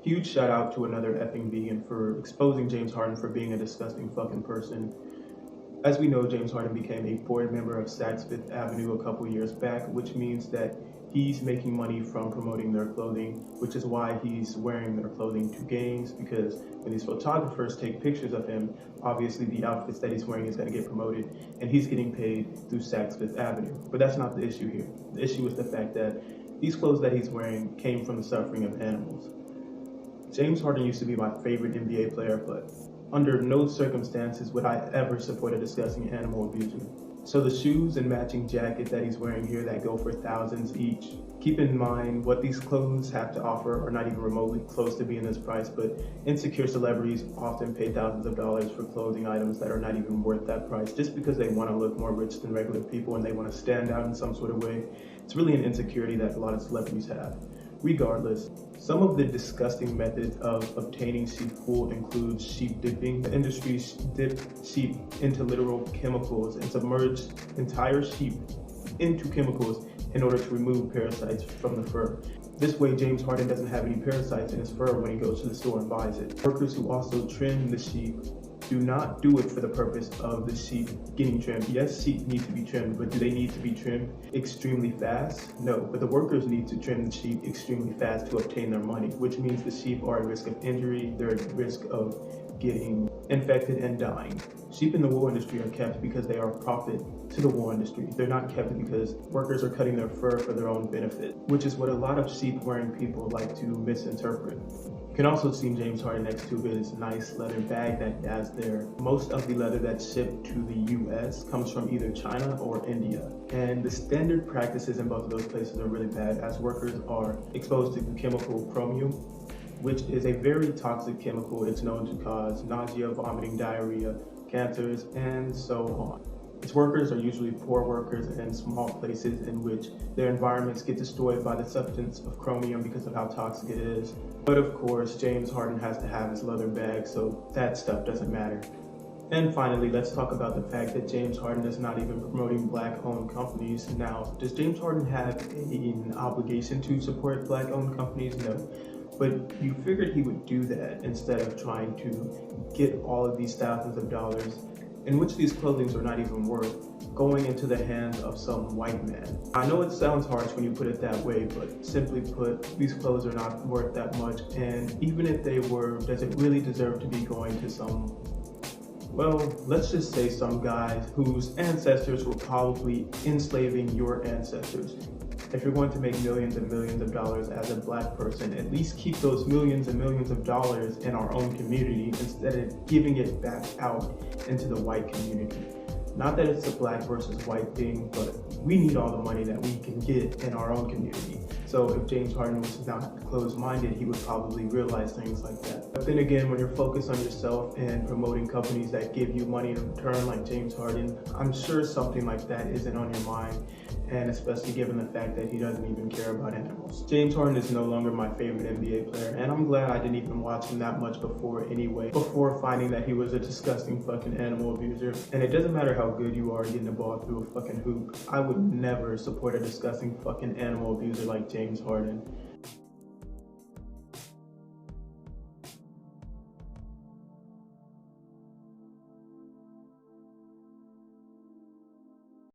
Huge shout out to another effing vegan for exposing James Harden for being a disgusting fucking person. As we know, James Harden became a board member of Saks Fifth Avenue a couple years back, which means that he's making money from promoting their clothing, which is why he's wearing their clothing to games, because when these photographers take pictures of him, obviously the outfits that he's wearing is going to get promoted, and he's getting paid through Saks Fifth Avenue. But that's not the issue here. The issue is the fact that these clothes that he's wearing came from the suffering of animals. James Harden used to be my favorite NBA player, but under no circumstances would I ever support a disgusting animal abuser. So the shoes and matching jacket that he's wearing here that go for thousands each, keep in mind what these clothes have to offer are not even remotely close to being this price, but insecure celebrities often pay thousands of dollars for clothing items that are not even worth that price just because they want to look more rich than regular people and they want to stand out in some sort of way. It's really an insecurity that a lot of celebrities have. Regardless, some of the disgusting methods of obtaining sheep wool include sheep dipping. The industry dipped sheep into literal chemicals and submerged entire sheep into chemicals in order to remove parasites from the fur. This way, James Harden doesn't have any parasites in his fur when he goes to the store and buys it. Workers who also trim the sheep do not do it for the purpose of the sheep getting trimmed. Yes, sheep need to be trimmed, but do they need to be trimmed extremely fast? No, but the workers need to trim the sheep extremely fast to obtain their money, which means the sheep are at risk of injury, they're at risk of getting infected and dying. Sheep in the wool industry are kept because they are a profit to the wool industry. They're not kept because workers are cutting their fur for their own benefit, which is what a lot of sheep-wearing people like to misinterpret. You can also see James Harden next to his nice leather bag that he has there. Most of the leather that's shipped to the US comes from either China or India. And the standard practices in both of those places are really bad, as workers are exposed to the chemical chromium, which is a very toxic chemical. It's known to cause nausea, vomiting, diarrhea, cancers, and so on. Its workers are usually poor workers in small places in which their environments get destroyed by the substance of chromium because of how toxic it is. But of course, James Harden has to have his leather bag, so that stuff doesn't matter. And finally, let's talk about the fact that James Harden is not even promoting Black-owned companies. Now, does James Harden have an obligation to support Black-owned companies? No. But you figured he would do that instead of trying to get all of these thousands of dollars, in which these clothings are not even worth, going into the hands of some white man. I know it sounds harsh when you put it that way, but simply put, these clothes are not worth that much, and even if they were, does it really deserve to be going to some, well, let's just say some guys whose ancestors were probably enslaving your ancestors? If you're going to make millions and millions of dollars as a Black person, at least keep those millions and millions of dollars in our own community instead of giving it back out into the white community. Not that it's a Black versus white thing, but we need all the money that we can get in our own community. So if James Harden was not closed-minded, he would probably realize things like that. But then again, when you're focused on yourself and promoting companies that give you money in return, like James Harden, I'm sure something like that isn't on your mind, and especially given the fact that he doesn't even care about animals. James Harden is no longer my favorite NBA player, and I'm glad I didn't even watch him that much before anyway, before finding that he was a disgusting fucking animal abuser. And it doesn't matter how good you are getting the ball through a fucking hoop, I would never support a disgusting fucking animal abuser like James Harden.